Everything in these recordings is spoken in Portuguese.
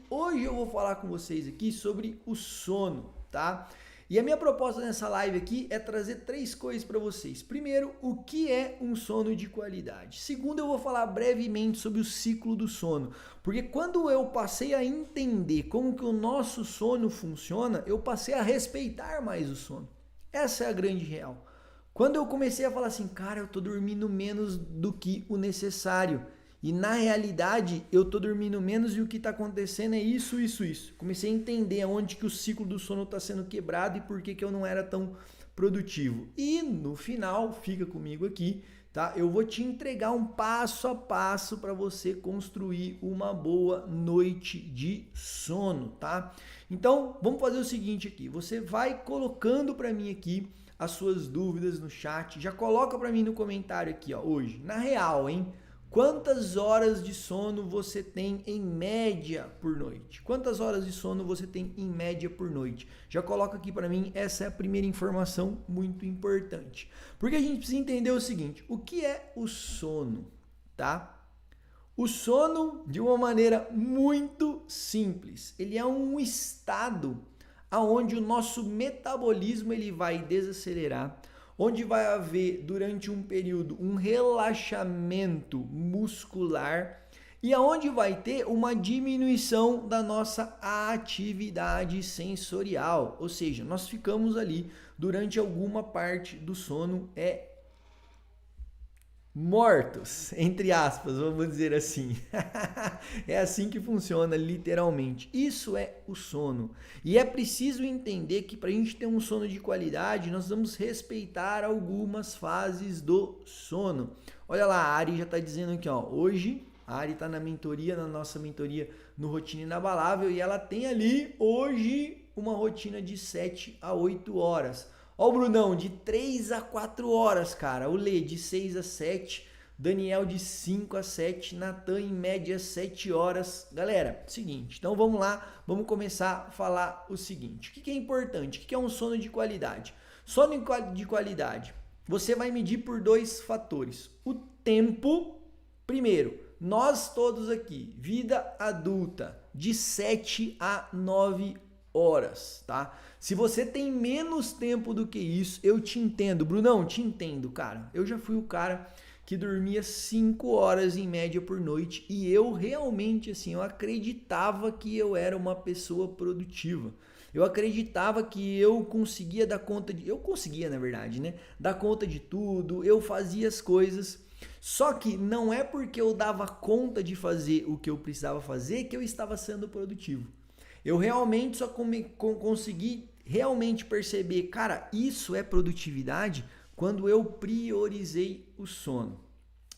hoje eu vou falar com vocês aqui sobre o sono, tá? E a minha proposta nessa live aqui é trazer 3 coisas para vocês. Primeiro, o que é um sono de qualidade? Segundo, eu vou falar brevemente sobre o ciclo do sono, porque quando eu passei a entender como que o nosso sono funciona, eu passei a respeitar mais o sono. Essa é a grande real. Quando eu comecei a falar assim, cara, eu tô dormindo menos do que o necessário. E na realidade, eu tô dormindo menos e o que tá acontecendo é isso. Comecei a entender onde que o ciclo do sono tá sendo quebrado e por que que eu não era tão produtivo. E no final, fica comigo aqui, tá? Eu vou te entregar um passo a passo para você construir uma boa noite de sono, tá? Então, vamos fazer o seguinte aqui. Você vai colocando para mim aqui as suas dúvidas no chat. Já coloca para mim no comentário aqui, ó, hoje. Na real, hein? Quantas horas de sono você tem em média por noite? Quantas horas de sono você tem em média por noite? Já coloca aqui para mim, essa é a primeira informação muito importante. Porque a gente precisa entender o seguinte, o que é o sono, tá? O sono, de uma maneira muito simples, ele é um estado onde o nosso metabolismo ele vai desacelerar, onde vai haver durante um período um relaxamento muscular e aonde vai ter uma diminuição da nossa atividade sensorial, ou seja, nós ficamos ali durante alguma parte do sono mortos, entre aspas, vamos dizer assim. É assim que funciona literalmente. Isso é o sono. E é preciso entender que para a gente ter um sono de qualidade, nós vamos respeitar algumas fases do sono. Olha lá, a Ari já está dizendo aqui, ó, hoje a Ari está na mentoria, na nossa mentoria no Rotina Inabalável, e ela tem ali hoje uma rotina de 7 a 8 horas. Ó o Brunão, de 3 a 4 horas, cara. O Lê, de 6 a 7. Daniel, de 5 a 7. Natan, em média, 7 horas. Galera, seguinte. Então, vamos lá. Vamos começar a falar o seguinte. O que é importante? O que é um sono de qualidade? Sono de qualidade. Você vai medir por 2 fatores. O tempo. Primeiro, nós todos aqui, vida adulta, de 7 a 9 horas, tá? Se você tem menos tempo do que isso, eu te entendo. Brunão, te entendo, cara. Eu já fui o cara que dormia 5 horas em média por noite e eu realmente, assim, eu acreditava que eu era uma pessoa produtiva. Eu acreditava que eu conseguia dar conta de... Eu conseguia, na verdade, né? Dar conta de tudo, eu fazia as coisas. Só que não é porque eu dava conta de fazer o que eu precisava fazer que eu estava sendo produtivo. Eu realmente só consegui realmente perceber, cara, isso é produtividade quando eu priorizei o sono.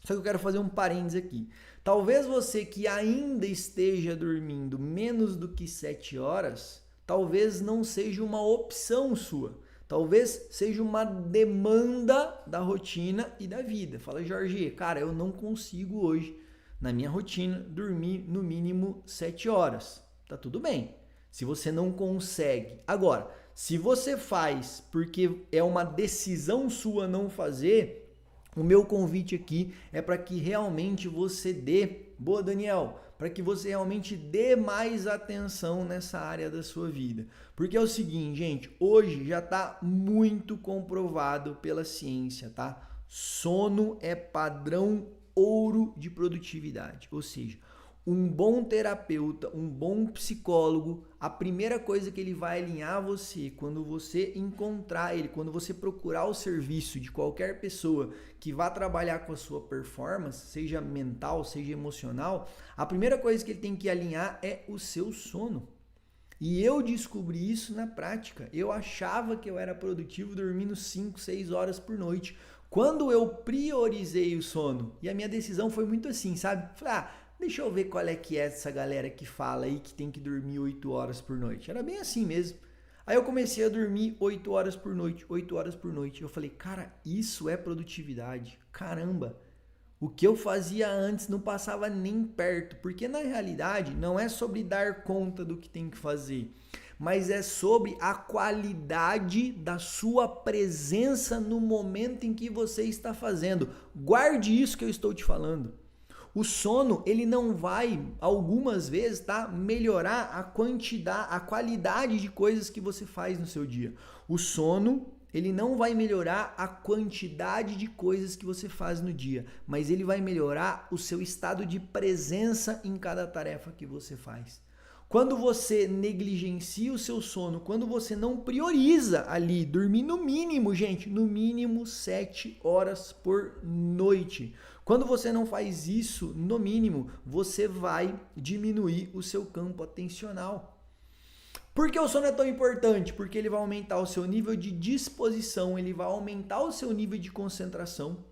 Só que eu quero fazer um parênteses aqui. Talvez você que ainda esteja dormindo menos do que 7 horas, talvez não seja uma opção sua. Talvez seja uma demanda da rotina e da vida. Fala, Jorge, cara, eu não consigo hoje, na minha rotina, dormir no mínimo 7 horas. Tá tudo bem, se você não consegue. Agora, se você faz porque é uma decisão sua não fazer, o meu convite aqui é para que realmente você dê, boa Daniel, para que você realmente dê mais atenção nessa área da sua vida. Porque é o seguinte, gente, hoje já está muito comprovado pela ciência, tá? Sono é padrão ouro de produtividade, ou seja, um bom terapeuta, um bom psicólogo, a primeira coisa que ele vai alinhar você, quando você encontrar ele, quando você procurar o serviço de qualquer pessoa que vá trabalhar com a sua performance, seja mental, seja emocional, a primeira coisa que ele tem que alinhar é o seu sono. E eu descobri isso na prática. Eu achava que eu era produtivo dormindo 5, 6 horas por noite. Quando eu priorizei o sono, e a minha decisão foi muito assim, sabe? Falei, deixa eu ver qual é que é essa galera que fala aí que tem que dormir 8 horas por noite. Era bem assim mesmo. Aí eu comecei a dormir 8 horas por noite, 8 horas por noite. Eu falei, cara, isso é produtividade. Caramba, o que eu fazia antes não passava nem perto. Porque na realidade não é sobre dar conta do que tem que fazer, mas é sobre a qualidade da sua presença no momento em que você está fazendo. Guarde isso que eu estou te falando. O sono, ele não vai, algumas vezes, tá, melhorar a qualidade de coisas que você faz no seu dia. O sono, ele não vai melhorar a quantidade de coisas que você faz no dia, mas ele vai melhorar o seu estado de presença em cada tarefa que você faz. Quando você negligencia o seu sono, quando você não prioriza ali, dormir no mínimo, gente, no mínimo 7 horas por noite. Quando você não faz isso, no mínimo, você vai diminuir o seu campo atencional. Por que o sono é tão importante? Porque ele vai aumentar o seu nível de disposição, ele vai aumentar o seu nível de concentração.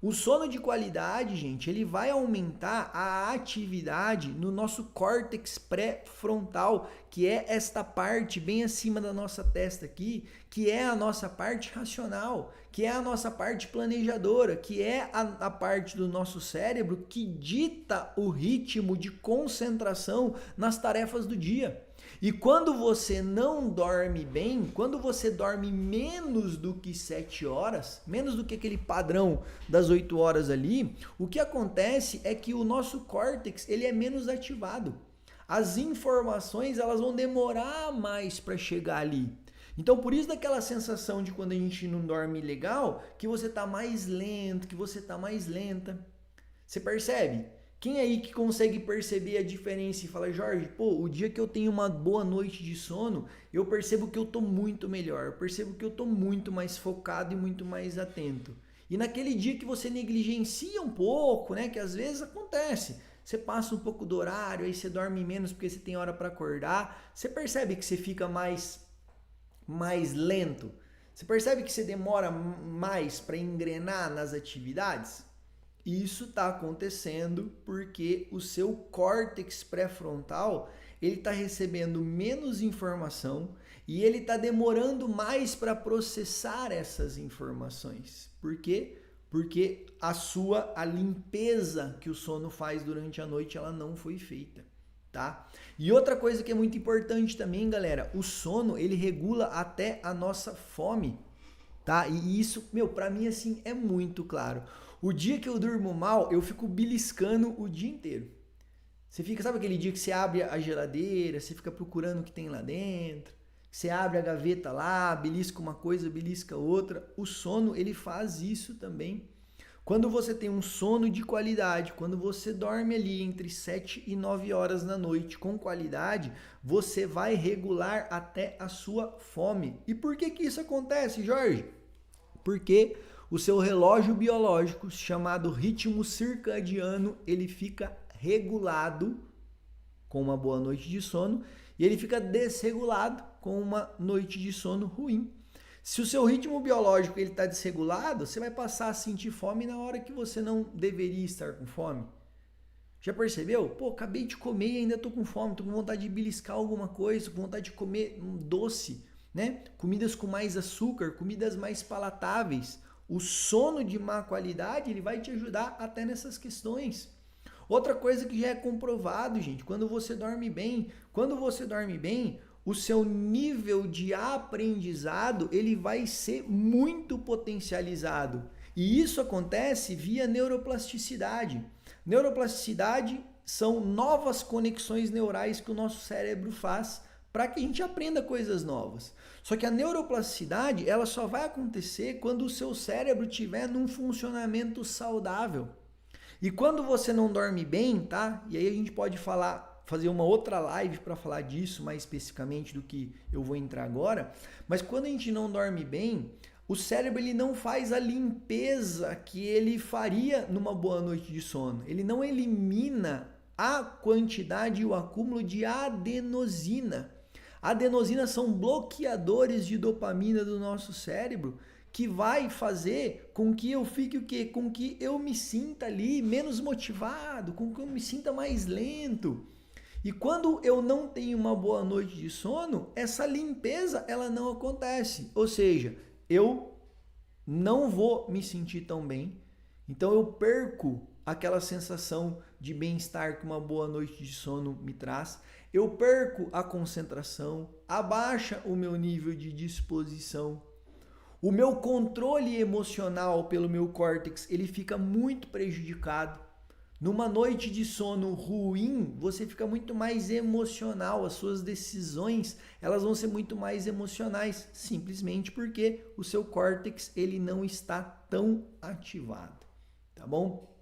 O sono de qualidade, gente, ele vai aumentar a atividade no nosso córtex pré-frontal, que é esta parte bem acima da nossa testa aqui, que é a nossa parte racional, que é a nossa parte planejadora, que é a parte do nosso cérebro que dita o ritmo de concentração nas tarefas do dia. E quando você não dorme bem, quando você dorme menos do que 7 horas, menos do que aquele padrão das 8 horas ali, o que acontece é que o nosso córtex ele é menos ativado. As informações elas vão demorar mais para chegar ali. Então por isso daquela sensação de quando a gente não dorme legal, que você tá mais lento, que você tá mais lenta. Você percebe? Quem aí que consegue perceber a diferença e fala, Jorge, pô, o dia que eu tenho uma boa noite de sono, eu percebo que eu tô muito melhor, eu percebo que eu tô muito mais focado e muito mais atento. E naquele dia que você negligencia um pouco, né, que às vezes acontece, você passa um pouco do horário, aí você dorme menos porque você tem hora para acordar, você percebe que você fica mais lento, você percebe que você demora mais para engrenar nas atividades? Isso está acontecendo porque o seu córtex pré-frontal ele está recebendo menos informação e ele está demorando mais para processar essas informações. Por quê? Porque a limpeza que o sono faz durante a noite ela não foi feita, tá? E outra coisa que é muito importante também, galera, o sono ele regula até a nossa fome, tá? E isso, para mim assim é muito claro. O dia que eu durmo mal, eu fico beliscando o dia inteiro. Você fica, sabe aquele dia que você abre a geladeira, você fica procurando o que tem lá dentro, você abre a gaveta lá, belisca uma coisa, belisca outra. O sono, ele faz isso também. Quando você tem um sono de qualidade, quando você dorme ali entre 7 e 9 horas da noite com qualidade, você vai regular até a sua fome. E por que isso acontece, Jorge? Porque o seu relógio biológico, chamado ritmo circadiano, ele fica regulado com uma boa noite de sono e ele fica desregulado com uma noite de sono ruim. Se o seu ritmo biológico está desregulado, você vai passar a sentir fome na hora que você não deveria estar com fome. Já percebeu? Pô, acabei de comer e ainda estou com fome, estou com vontade de beliscar alguma coisa, com vontade de comer um doce, né? Comidas com mais açúcar, comidas mais palatáveis. O sono de má qualidade, ele vai te ajudar até nessas questões. Outra coisa que já é comprovado, gente, quando você dorme bem, o seu nível de aprendizado, ele vai ser muito potencializado. E isso acontece via neuroplasticidade. Neuroplasticidade são novas conexões neurais que o nosso cérebro faz para que a gente aprenda coisas novas. Só que a neuroplasticidade, ela só vai acontecer quando o seu cérebro estiver num funcionamento saudável. E quando você não dorme bem, tá? E aí a gente pode fazer uma outra live para falar disso mais especificamente do que eu vou entrar agora, mas quando a gente não dorme bem, o cérebro ele não faz a limpeza que ele faria numa boa noite de sono. Ele não elimina a quantidade e o acúmulo de adenosina. Adenosina são bloqueadores de dopamina do nosso cérebro que vai fazer com que eu fique o quê? Com que eu me sinta ali menos motivado, com que eu me sinta mais lento. E quando eu não tenho uma boa noite de sono, essa limpeza ela não acontece. Ou seja, eu não vou me sentir tão bem. Então eu perco aquela sensação de bem-estar que uma boa noite de sono me traz. Eu perco a concentração, abaixa o meu nível de disposição. O meu controle emocional pelo meu córtex, ele fica muito prejudicado. Numa noite de sono ruim, você fica muito mais emocional, as suas decisões, elas vão ser muito mais emocionais, simplesmente porque o seu córtex, ele não está tão ativado, tá bom?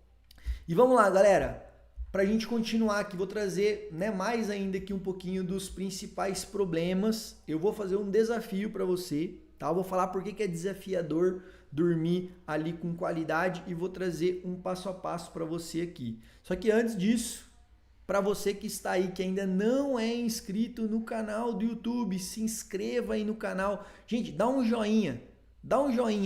E vamos lá, galera, para a gente continuar aqui, vou trazer, né, mais ainda aqui um pouquinho dos principais problemas. Eu vou fazer um desafio para você, tá? Eu vou falar por que é desafiador dormir ali com qualidade e vou trazer um passo a passo para você aqui. Só que antes disso, para você que está aí, que ainda não é inscrito no canal do YouTube, se inscreva aí no canal. Gente, dá um joinha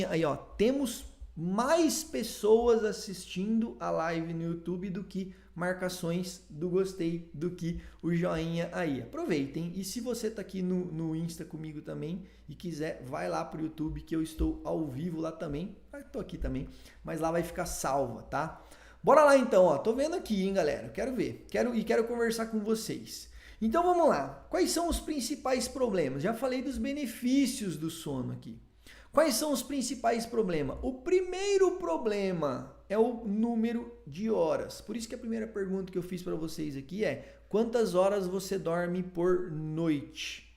aí, ó. Temos mais pessoas assistindo a live no YouTube do que marcações do gostei, do que o joinha aí. Aproveitem. E se você tá aqui no Insta comigo também e quiser, vai lá pro YouTube que eu estou ao vivo lá também. Tô aqui também, mas lá vai ficar salva, tá? Bora lá então, ó. Tô vendo aqui, hein, galera. Quero ver. Quero conversar com vocês. Então vamos lá. Quais são os principais problemas? Já falei dos benefícios do sono aqui. Quais são os principais problemas? O primeiro problema é o número de horas. Por isso que a primeira pergunta que eu fiz para vocês aqui é: quantas horas você dorme por noite?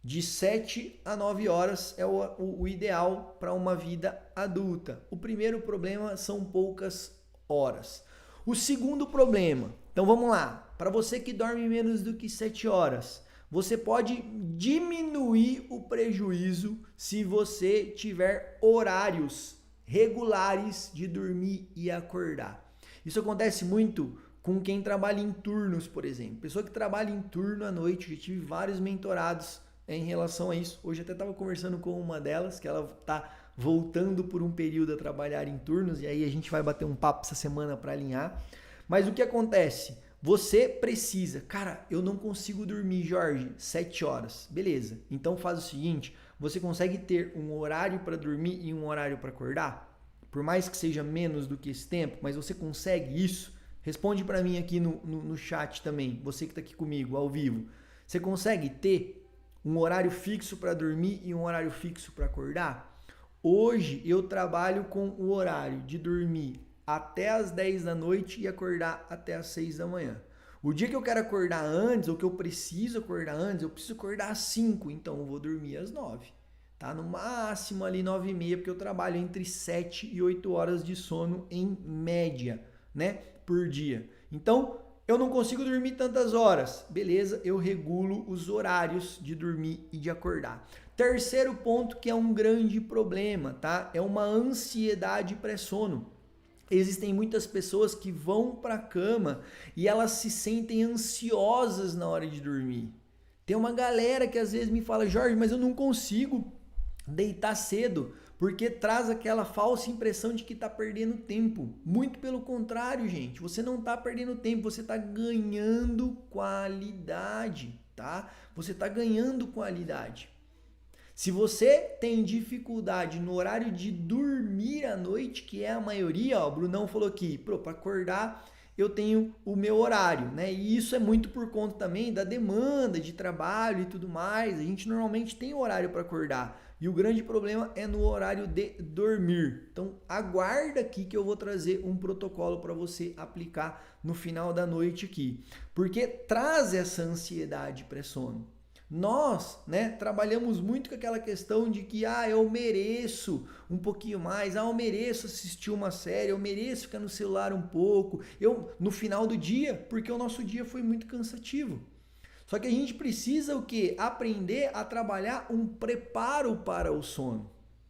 De 7 a 9 horas é o ideal para uma vida adulta. O primeiro problema são poucas horas. O segundo problema, então vamos lá, para você que dorme menos do que 7 horas, você pode diminuir o prejuízo se você tiver horários regulares de dormir e acordar. Isso acontece muito com quem trabalha em turnos, por exemplo. Pessoa que trabalha em turno à noite, eu tive vários mentorados em relação a isso. Hoje até estava conversando com uma delas, que ela está voltando por um período a trabalhar em turnos, e aí a gente vai bater um papo essa semana para alinhar. Mas o que acontece? Você precisa, cara, eu não consigo dormir, Jorge, 7 horas. Beleza, então faz o seguinte, você consegue ter um horário para dormir e um horário para acordar? Por mais que seja menos do que esse tempo, mas você consegue isso? Responde para mim aqui no chat também, você que está aqui comigo, ao vivo. Você consegue ter um horário fixo para dormir e um horário fixo para acordar? Hoje eu trabalho com o horário de dormir até as 10 da noite e acordar até as 6 da manhã. O dia que eu quero acordar antes, ou que eu preciso acordar antes, eu preciso acordar às 5, então eu vou dormir às 9. Tá? No máximo ali 9 e meia, porque eu trabalho entre 7 e 8 horas de sono em média, né, por dia. Então, eu não consigo dormir tantas horas. Beleza, eu regulo os horários de dormir e de acordar. Terceiro ponto que é um grande problema, tá? É uma ansiedade pré-sono. Existem muitas pessoas que vão para a cama e elas se sentem ansiosas na hora de dormir. Tem uma galera que às vezes me fala: Jorge, mas eu não consigo deitar cedo, porque traz aquela falsa impressão de que está perdendo tempo. Muito pelo contrário, gente, você não está perdendo tempo, você está ganhando qualidade, tá? Você está ganhando qualidade. Se você tem dificuldade no horário de dormir à noite, que é a maioria, ó, o Brunão falou aqui, para acordar eu tenho o meu horário, né? E isso é muito por conta também da demanda de trabalho e tudo mais. A gente normalmente tem horário para acordar e o grande problema é no horário de dormir. Então aguarda aqui que eu vou trazer um protocolo para você aplicar no final da noite aqui, porque traz essa ansiedade pré-sono. Nós, né, trabalhamos muito com aquela questão de que eu mereço um pouquinho mais, eu mereço assistir uma série, eu mereço ficar no celular um pouco, no final do dia, porque o nosso dia foi muito cansativo. Só que a gente precisa o quê? Aprender a trabalhar um preparo para o sono.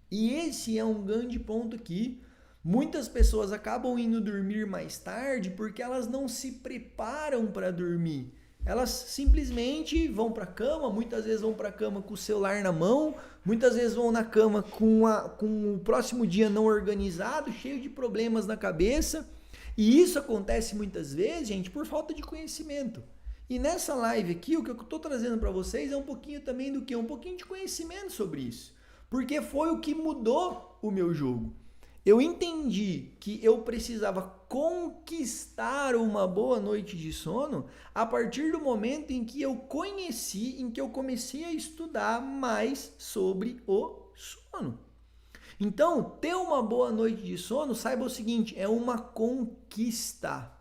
E esse é um grande ponto aqui. Muitas pessoas acabam indo dormir mais tarde porque elas não se preparam para dormir. Elas simplesmente vão para a cama, muitas vezes vão para a cama com o celular na mão, muitas vezes vão na cama com o próximo dia não organizado, cheio de problemas na cabeça. E isso acontece muitas vezes, gente, por falta de conhecimento. E nessa live aqui, o que eu estou trazendo para vocês é um pouquinho também do que? Um pouquinho de conhecimento sobre isso. Porque foi o que mudou o meu jogo. Eu entendi que eu precisava conquistar uma boa noite de sono a partir do momento em que eu conheci, em que eu comecei a estudar mais sobre o sono. Então, ter uma boa noite de sono, saiba o seguinte, é uma conquista.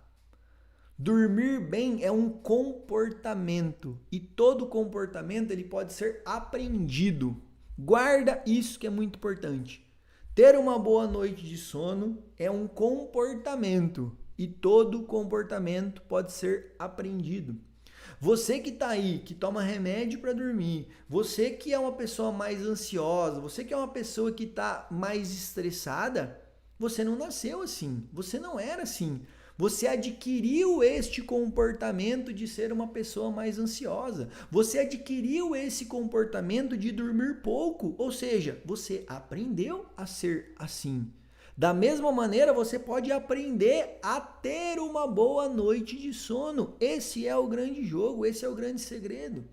Dormir bem é um comportamento e todo comportamento ele pode ser aprendido. Guarda isso que é muito importante. Ter uma boa noite de sono é um comportamento e todo comportamento pode ser aprendido. Você que está aí, que toma remédio para dormir, você que é uma pessoa mais ansiosa, você que é uma pessoa que está mais estressada, você não nasceu assim, você não era assim. Você adquiriu este comportamento de ser uma pessoa mais ansiosa. Você adquiriu esse comportamento de dormir pouco, ou seja, você aprendeu a ser assim. Da mesma maneira, você pode aprender a ter uma boa noite de sono. Esse é o grande jogo, esse é o grande segredo.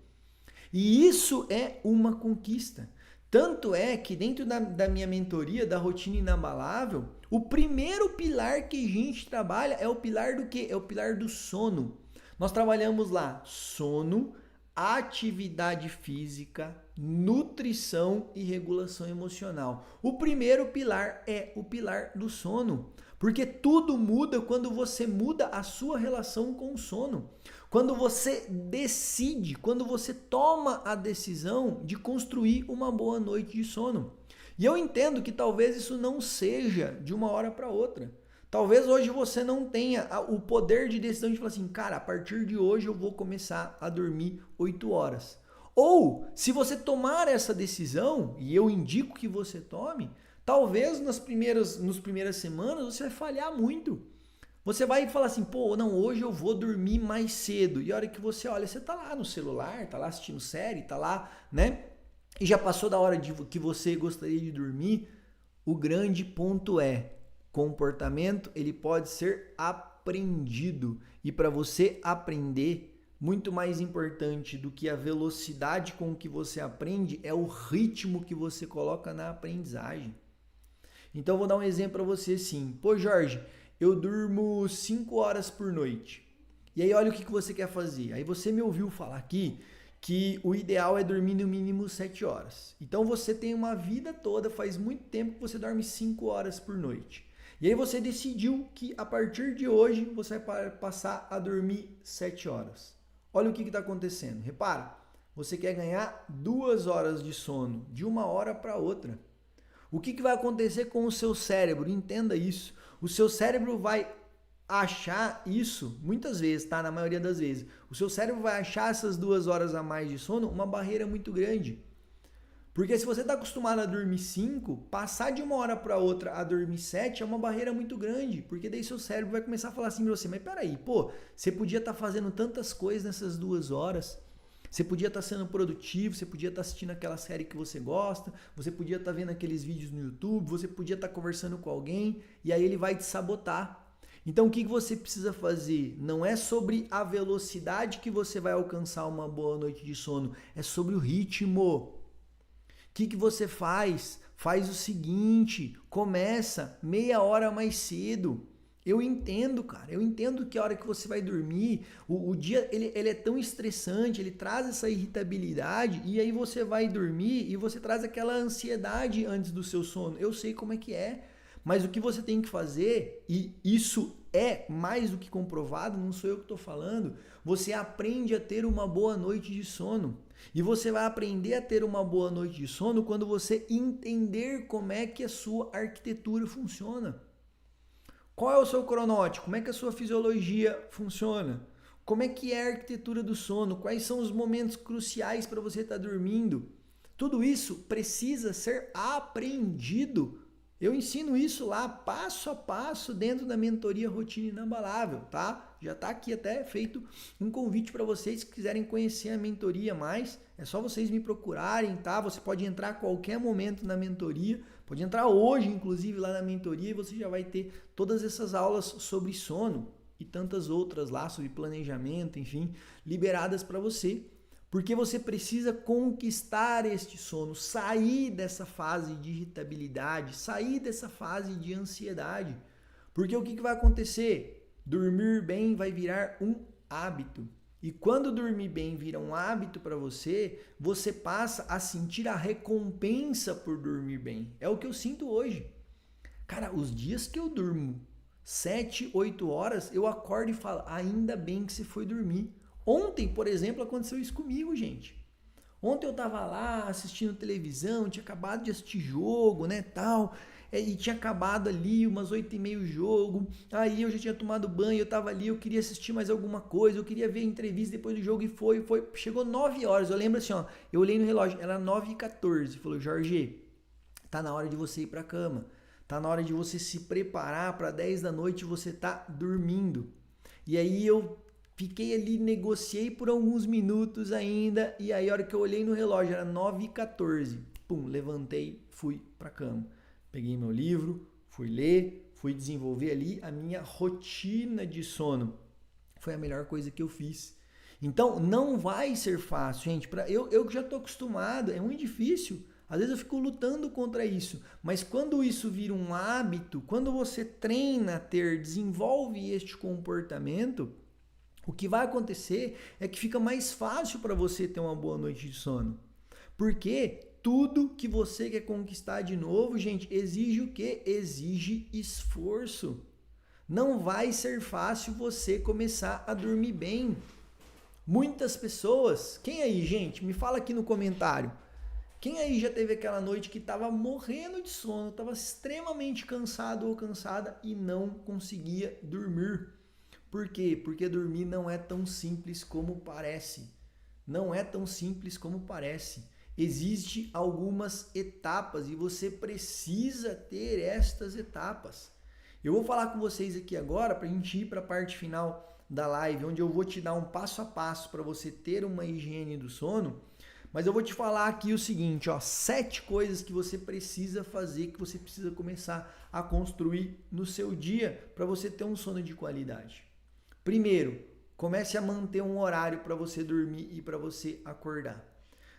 E isso é uma conquista. Tanto é que dentro da minha mentoria, da rotina inabalável, o primeiro pilar que a gente trabalha é o pilar do quê? É o pilar do sono. Nós trabalhamos lá sono, atividade física, nutrição e regulação emocional. O primeiro pilar é o pilar do sono, porque tudo muda quando você muda a sua relação com o sono. Quando você decide, quando você toma a decisão de construir uma boa noite de sono. E eu entendo que talvez isso não seja de uma hora para outra. Talvez hoje você não tenha o poder de decisão de falar assim, cara, a partir de hoje eu vou começar a dormir 8 horas. Ou, se você tomar essa decisão, e eu indico que você tome, talvez nas primeiras semanas você vai falhar muito. Você vai falar assim, pô, não, hoje eu vou dormir mais cedo. E a hora que você olha, você tá lá no celular, tá lá assistindo série, tá lá, né? E já passou da hora de que você gostaria de dormir. O grande ponto é, comportamento, ele pode ser aprendido. E para você aprender, muito mais importante do que a velocidade com que você aprende é o ritmo que você coloca na aprendizagem. Então, vou dar um exemplo para você sim. Pô, Jorge, eu durmo 5 horas por noite. E aí, olha o que você quer fazer. Aí você me ouviu falar aqui que o ideal é dormir no mínimo 7 horas. Então, você tem uma vida toda, faz muito tempo que você dorme 5 horas por noite. E aí você decidiu que a partir de hoje você vai passar a dormir 7 horas. Olha o que está acontecendo. Repara, você quer ganhar 2 horas de sono de uma hora para outra. O que vai acontecer com o seu cérebro? Entenda isso. O seu cérebro vai achar isso, muitas vezes, tá? Na maioria das vezes. O seu cérebro vai achar essas 2 horas a mais de sono uma barreira muito grande. Porque se você está acostumado a dormir 5, passar de uma hora para outra a dormir 7 é uma barreira muito grande. Porque daí seu cérebro vai começar a falar assim para você, mas peraí, pô, você podia estar fazendo tantas coisas nessas 2 horas. Você podia estar sendo produtivo, você podia estar assistindo aquela série que você gosta, você podia estar vendo aqueles vídeos no YouTube, você podia estar conversando com alguém, e aí ele vai te sabotar. Então o que você precisa fazer? Não é sobre a velocidade que você vai alcançar uma boa noite de sono, é sobre o ritmo. O que você faz? Faz o seguinte, começa meia hora mais cedo. Eu entendo, cara, eu entendo que a hora que você vai dormir, o dia ele é tão estressante, ele traz essa irritabilidade e aí você vai dormir e você traz aquela ansiedade antes do seu sono. Eu sei como é que é, mas o que você tem que fazer, e isso é mais do que comprovado, não sou eu que estou falando, você aprende a ter uma boa noite de sono. E você vai aprender a ter uma boa noite de sono quando você entender como é que a sua arquitetura funciona. Qual é o seu cronótipo? Como é que a sua fisiologia funciona? Como é que é a arquitetura do sono? Quais são os momentos cruciais para você estar dormindo? Tudo isso precisa ser aprendido. Eu ensino isso lá passo a passo dentro da mentoria Rotina Inabalável, tá? Já está aqui até feito um convite para vocês que quiserem conhecer a mentoria mais. É só vocês me procurarem, tá? Você pode entrar a qualquer momento na mentoria. Pode entrar hoje, inclusive, lá na mentoria e você já vai ter todas essas aulas sobre sono e tantas outras lá, sobre planejamento, enfim, liberadas para você. Porque você precisa conquistar este sono, sair dessa fase de irritabilidade, sair dessa fase de ansiedade. Porque o que vai acontecer? Dormir bem vai virar um hábito. E quando dormir bem vira um hábito para você, você passa a sentir a recompensa por dormir bem. É o que eu sinto hoje. Cara, os dias que eu durmo 7, 8 horas, eu acordo e falo, ainda bem que você foi dormir. Ontem, por exemplo, aconteceu isso comigo, gente. Ontem eu tava lá assistindo televisão, tinha acabado de assistir jogo, né, tal, e tinha acabado ali umas 8h30 o jogo, aí eu já tinha tomado banho, eu tava ali, eu queria assistir mais alguma coisa, eu queria ver a entrevista depois do jogo e foi, chegou 9 horas, eu lembro assim, ó, eu olhei no relógio, era 9h14, falou, Jorge, tá na hora de você ir pra cama, tá na hora de você se preparar para 10 da noite você tá dormindo. E aí eu fiquei ali, negociei por alguns minutos ainda, e aí a hora que eu olhei no relógio era 9h14. Pum, levantei, fui pra cama. Peguei meu livro, fui ler, fui desenvolver ali a minha rotina de sono. Foi a melhor coisa que eu fiz. Então, não vai ser fácil, gente. Eu que já estou acostumado, é muito difícil. Às vezes eu fico lutando contra isso. Mas quando isso vira um hábito, quando você treina desenvolve este comportamento, o que vai acontecer é que fica mais fácil para você ter uma boa noite de sono. Porque tudo que você quer conquistar de novo, gente, exige o quê? Exige esforço. Não vai ser fácil você começar a dormir bem. Muitas pessoas, quem aí, gente? Me fala aqui no comentário. Quem aí já teve aquela noite que estava morrendo de sono, estava extremamente cansado ou cansada e não conseguia dormir? Por quê? Porque dormir não é tão simples como parece. Não é tão simples como parece. Existem algumas etapas e você precisa ter estas etapas. Eu vou falar com vocês aqui agora para a gente ir para a parte final da live, onde eu vou te dar um passo a passo para você ter uma higiene do sono. Mas eu vou te falar aqui o seguinte, ó, 7 coisas que você precisa fazer, que você precisa começar a construir no seu dia para você ter um sono de qualidade. Primeiro, comece a manter um horário para você dormir e para você acordar.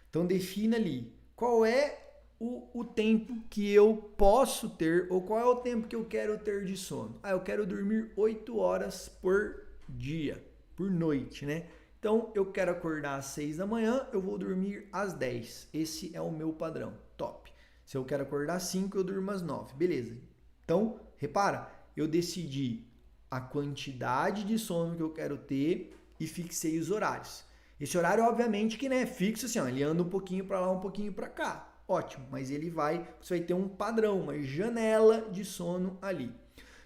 Então defina ali qual é o tempo que eu posso ter ou qual é o tempo que eu quero ter de sono. Eu quero dormir 8 horas por dia, por noite, né? Então eu quero acordar às 6 da manhã, eu vou dormir às 10. Esse é o meu padrão, top. Se eu quero acordar às 5, eu durmo às 9, beleza. Então, repara, eu decidi a quantidade de sono que eu quero ter e fixei os horários. Esse horário, obviamente, que é fixo assim, ó, ele anda um pouquinho para lá, um pouquinho para cá. Ótimo, mas você vai ter um padrão, uma janela de sono ali.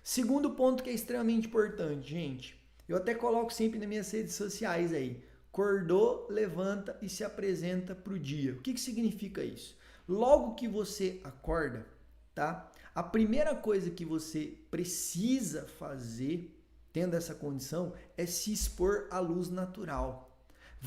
Segundo ponto que é extremamente importante, gente. Eu até coloco sempre nas minhas redes sociais aí. Acordou, levanta e se apresenta para o dia. O que significa isso? Logo que você acorda, tá? A primeira coisa que você precisa fazer, tendo essa condição, é se expor à luz natural.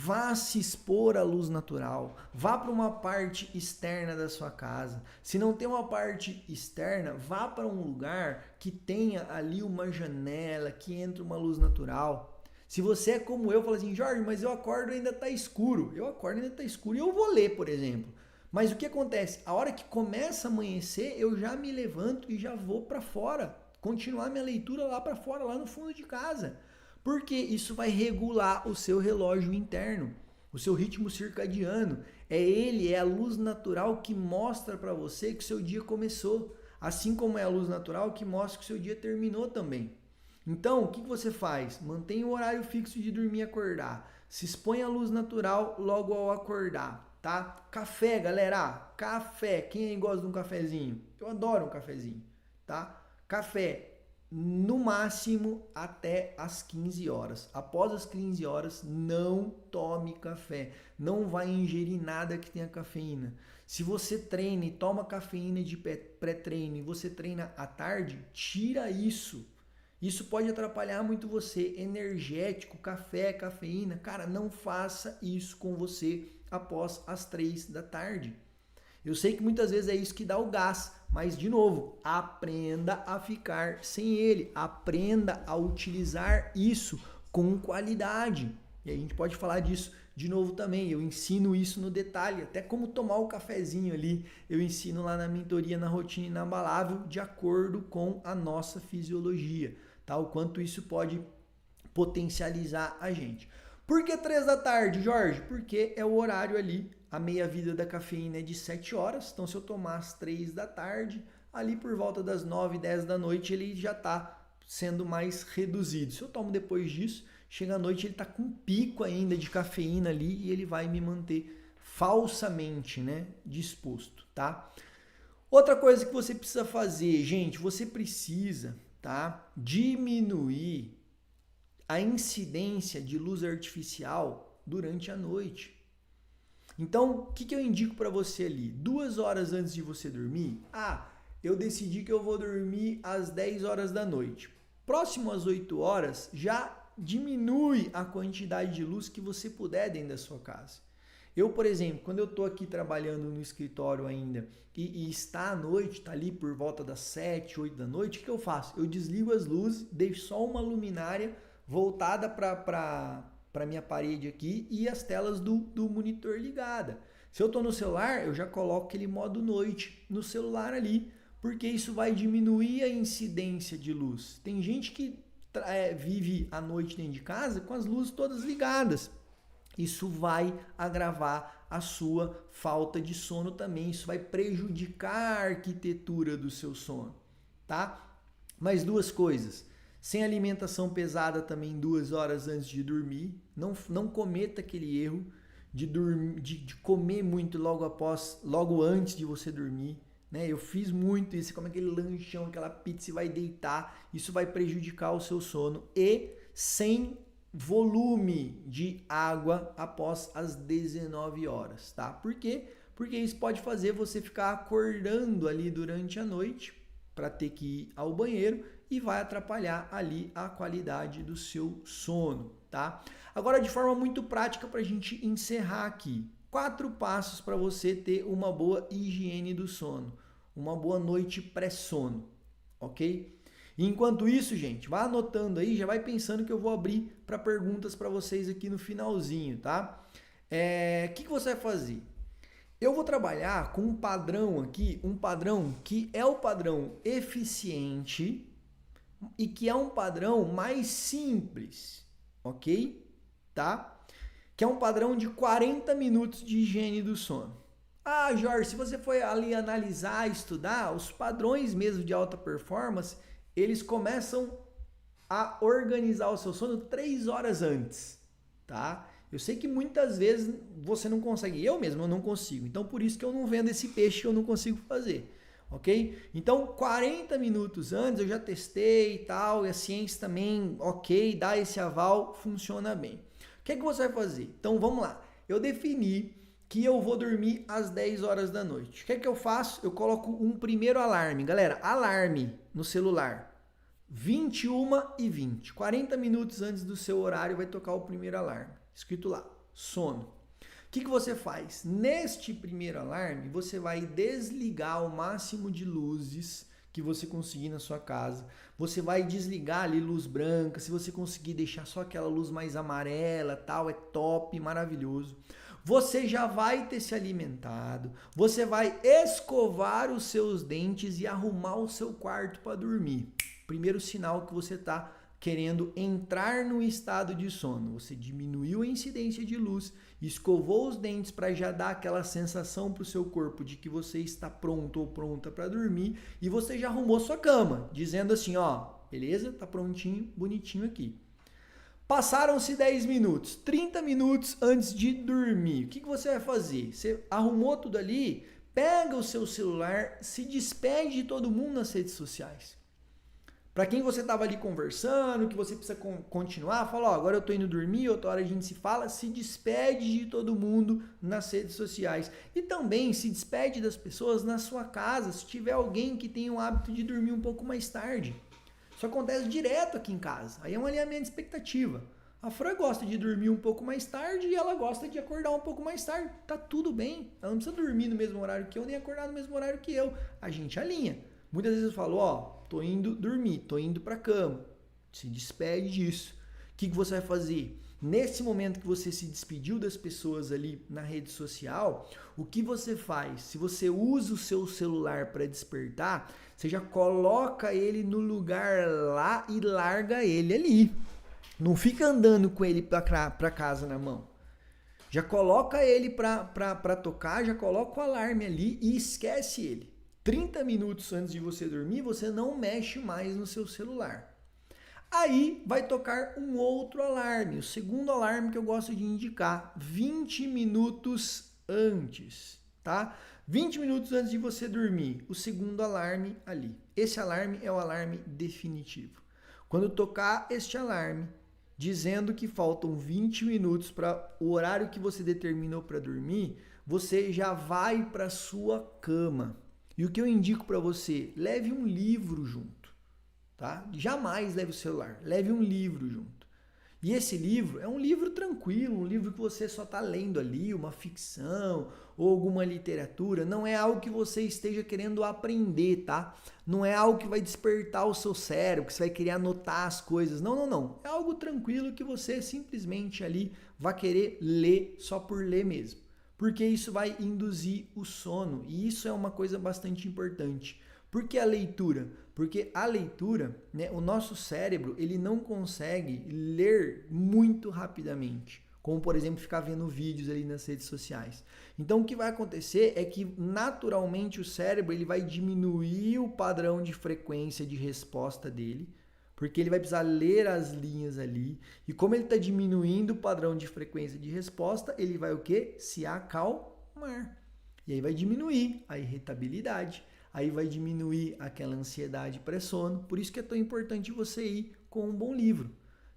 Vá se expor à luz natural, vá para uma parte externa da sua casa. Se não tem uma parte externa, vá para um lugar que tenha ali uma janela, que entre uma luz natural. Se você é como eu, fala assim, Jorge, mas eu acordo e ainda está escuro. Eu acordo e ainda está escuro e eu vou ler, por exemplo. Mas o que acontece? A hora que começa a amanhecer, eu já me levanto e já vou para fora, continuar minha leitura lá para fora, lá no fundo de casa. Porque isso vai regular o seu relógio interno, o seu ritmo circadiano. É a luz natural que mostra para você que o seu dia começou, assim como é a luz natural que mostra que o seu dia terminou também. Então, o que você faz? Mantenha o horário fixo de dormir e acordar. Se expõe à luz natural logo ao acordar, tá? Café, galera, café. Quem aí gosta de um cafezinho? Eu adoro um cafezinho, tá? Café. No máximo até as 15 horas. Após as 15 horas, não tome café. Não vai ingerir nada que tenha cafeína. Se você treina e toma cafeína de pré-treino e você treina à tarde, tira isso. Isso pode atrapalhar muito você. Energético, café, cafeína. Cara, não faça isso com você após as 3 da tarde. Eu sei que muitas vezes é isso que dá o gás, mas de novo, aprenda a ficar sem ele, aprenda a utilizar isso com qualidade. E a gente pode falar disso de novo também, eu ensino isso no detalhe, até como tomar o cafezinho ali, eu ensino lá na mentoria, na rotina inabalável, de acordo com a nossa fisiologia, tá? O quanto isso pode potencializar a gente. Por que 3 da tarde, Jorge? Porque é o horário ali, a meia-vida da cafeína é de 7 horas, então se eu tomar às 3 da tarde, ali por volta das 9, 10 da noite, ele já está sendo mais reduzido. Se eu tomo depois disso, chega à noite ele está com um pico ainda de cafeína ali e ele vai me manter falsamente, né, disposto, tá? Outra coisa que você precisa fazer, gente, você precisa, tá, diminuir a incidência de luz artificial durante a noite. Então, o que eu indico para você ali? 2 horas antes de você dormir, eu decidi que eu vou dormir às 10 horas da noite. Próximo às 8 horas, já diminui a quantidade de luz que você puder dentro da sua casa. Eu, por exemplo, quando eu estou aqui trabalhando no escritório ainda e está à noite, está ali por volta das 7, 8 da noite, o que eu faço? Eu desligo as luzes, deixo só uma luminária voltada para a minha parede aqui e as telas do monitor ligada. Se eu estou no celular, eu já coloco aquele modo noite no celular ali, porque isso vai diminuir a incidência de luz. Tem gente que vive a noite dentro de casa com as luzes todas ligadas. Isso vai agravar a sua falta de sono também. Isso vai prejudicar a arquitetura do seu sono, tá? Mais 2 coisas. Sem alimentação pesada também 2 horas antes de dormir. Não cometa aquele erro de comer muito logo antes de você dormir. Né? Eu fiz muito isso, você come aquele lanchão, aquela pizza e vai deitar. Isso vai prejudicar o seu sono. E sem volume de água após as 19 horas, tá? Por quê? Porque isso pode fazer você ficar acordando ali durante a noite para ter que ir ao banheiro e vai atrapalhar ali a qualidade do seu sono, tá? Agora, de forma muito prática para a gente encerrar aqui, 4 passos para você ter uma boa higiene do sono, uma boa noite pré-sono, ok? Enquanto isso, gente, vai anotando aí, já vai pensando que eu vou abrir para perguntas para vocês aqui no finalzinho, tá? Que você vai fazer? Eu vou trabalhar com um padrão aqui, um padrão que é o padrão eficiente e que é um padrão mais simples, ok? Tá? Que é um padrão de 40 minutos de higiene do sono. Jorge, se você for ali analisar, estudar, os padrões mesmo de alta performance, eles começam a organizar o seu sono 3 horas antes, tá? Eu sei que muitas vezes você não consegue, eu mesmo não consigo, então por isso que eu não vendo esse peixe que eu não consigo fazer, ok? Então 40 minutos antes eu já testei e tal, e a ciência também, ok, dá esse aval, funciona bem. O que você vai fazer? Então vamos lá, eu defini que eu vou dormir às 10 horas da noite. O que eu faço? Eu coloco um primeiro alarme. Galera, alarme no celular. 21h20. 40 minutos antes do seu horário vai tocar o primeiro alarme. Escrito lá, sono. O que você faz? Neste primeiro alarme, você vai desligar o máximo de luzes que você conseguir na sua casa. Você vai desligar ali luz branca. Se você conseguir deixar só aquela luz mais amarela, tal, é top, maravilhoso. Você já vai ter se alimentado, você vai escovar os seus dentes e arrumar o seu quarto para dormir. Primeiro sinal que você está querendo entrar no estado de sono. Você diminuiu a incidência de luz, escovou os dentes para já dar aquela sensação para o seu corpo de que você está pronto ou pronta para dormir e você já arrumou sua cama, dizendo assim, ó, beleza, tá prontinho, bonitinho aqui. Passaram-se 10 minutos, 30 minutos antes de dormir. O que você vai fazer? Você arrumou tudo ali, pega o seu celular, se despede de todo mundo nas redes sociais. Para quem você estava ali conversando, que você precisa continuar, fala, ó, agora eu estou indo dormir, outra hora a gente se fala, se despede de todo mundo nas redes sociais. E também se despede das pessoas na sua casa, se tiver alguém que tem o hábito de dormir um pouco mais tarde. Isso acontece direto aqui em casa. Aí é um alinhamento de expectativa. A Fran gosta de dormir um pouco mais tarde e ela gosta de acordar um pouco mais tarde. Tá tudo bem. Ela não precisa dormir no mesmo horário que eu, nem acordar no mesmo horário que eu. A gente alinha. Muitas vezes eu falo, ó, tô indo dormir, tô indo pra cama. Se despede disso. O que você vai fazer? Nesse momento que você se despediu das pessoas ali na rede social, o que você faz? Se você usa o seu celular para despertar, você já coloca ele no lugar lá e larga ele ali. Não fica andando com ele para casa na mão. Já coloca ele para tocar, já coloca o alarme ali e esquece ele. 30 minutos antes de você dormir, você não mexe mais no seu celular. Aí vai tocar um outro alarme, o segundo alarme que eu gosto de indicar, 20 minutos antes, tá? 20 minutos antes de você dormir, o segundo alarme ali. Esse alarme é o alarme definitivo. Quando tocar este alarme, dizendo que faltam 20 minutos para o horário que você determinou para dormir, você já vai para sua cama. E o que eu indico para você, leve um livro junto, tá? Jamais leve o celular, leve um livro junto. E esse livro é um livro tranquilo, um livro que você só está lendo ali, uma ficção ou alguma literatura. Não é algo que você esteja querendo aprender, tá? Não é algo que vai despertar o seu cérebro, que você vai querer anotar as coisas. Não, não, não. É algo tranquilo que você simplesmente ali vai querer ler só por ler mesmo. Porque isso vai induzir o sono. E isso é uma coisa bastante importante. Por que a leitura? Porque a leitura, né, o nosso cérebro, ele não consegue ler muito rapidamente, como por exemplo ficar vendo vídeos ali nas redes sociais. Então o que vai acontecer é que naturalmente o cérebro ele vai diminuir o padrão de frequência de resposta dele, porque ele vai precisar ler as linhas ali, e como ele está diminuindo o padrão de frequência de resposta, ele vai o quê? Se acalmar. E aí vai diminuir a irritabilidade. Aí vai diminuir aquela ansiedade pré-sono. Por isso que é tão importante você ir com um bom livro,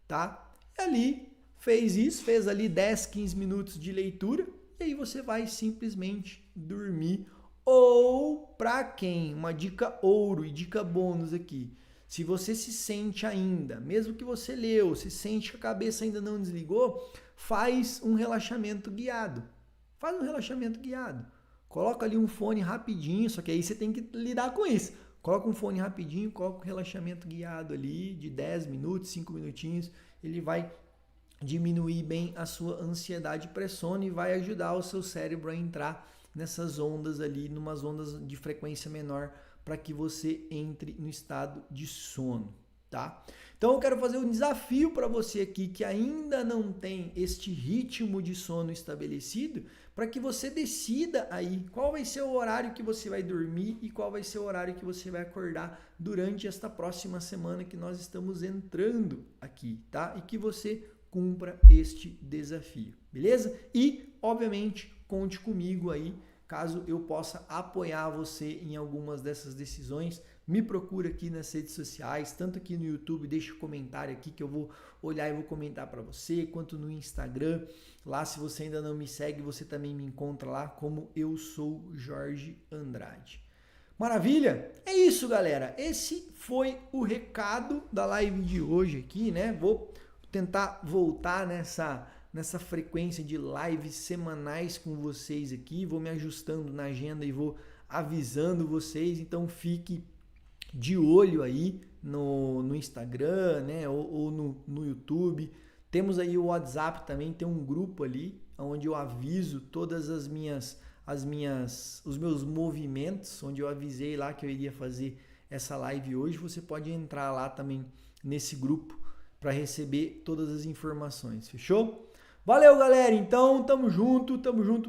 tá? E ali fez isso, fez ali 10, 15 minutos de leitura e aí você vai simplesmente dormir. Ou para quem, uma dica ouro e dica bônus aqui. Se você se sente ainda, mesmo que você leu, se sente que a cabeça ainda não desligou, faz um relaxamento guiado. Faz um relaxamento guiado. Coloca ali um fone rapidinho, só que aí você tem que lidar com isso. Coloca um fone rapidinho, coloca um relaxamento guiado ali de 10 minutos, 5 minutinhos. Ele vai diminuir bem a sua ansiedade pré-sono e vai ajudar o seu cérebro a entrar nessas ondas ali, numas ondas de frequência menor, para que você entre no estado de sono, tá? Então eu quero fazer um desafio para você aqui que ainda não tem este ritmo de sono estabelecido, para que você decida aí qual vai ser o horário que você vai dormir e qual vai ser o horário que você vai acordar durante esta próxima semana que nós estamos entrando aqui, tá? E que você cumpra este desafio, beleza? E, obviamente, conte comigo aí, caso eu possa apoiar você em algumas dessas decisões. Me procura aqui nas redes sociais, tanto aqui no YouTube, deixa um comentário aqui que eu vou olhar e vou comentar para você, quanto no Instagram. Lá, se você ainda não me segue, você também me encontra lá como Eu Sou Jorge Andrade. Maravilha? É isso, galera. Esse foi o recado da live de hoje aqui, né? Vou tentar voltar nessa frequência de lives semanais com vocês aqui. Vou me ajustando na agenda e vou avisando vocês. Então, fique de olho aí no Instagram, né, ou no YouTube. Temos aí o WhatsApp também, tem um grupo ali onde eu aviso todas os meus movimentos, onde eu avisei lá que eu iria fazer essa live hoje. Você pode entrar lá também nesse grupo para receber todas as informações, fechou? Valeu, galera, então, tamo junto,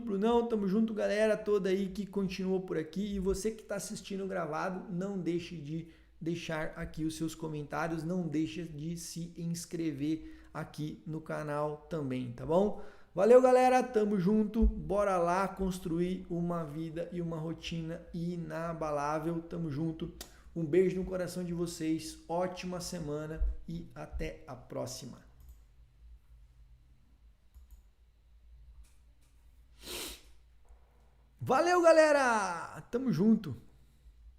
Brunão, tamo junto, galera toda aí que continua por aqui, e você que está assistindo gravado, não deixe de deixar aqui os seus comentários, não deixe de se inscrever aqui no canal também, tá bom? Valeu, galera, tamo junto, bora lá construir uma vida e uma rotina inabalável, tamo junto, um beijo no coração de vocês, ótima semana e até a próxima. Valeu, galera! Tamo junto!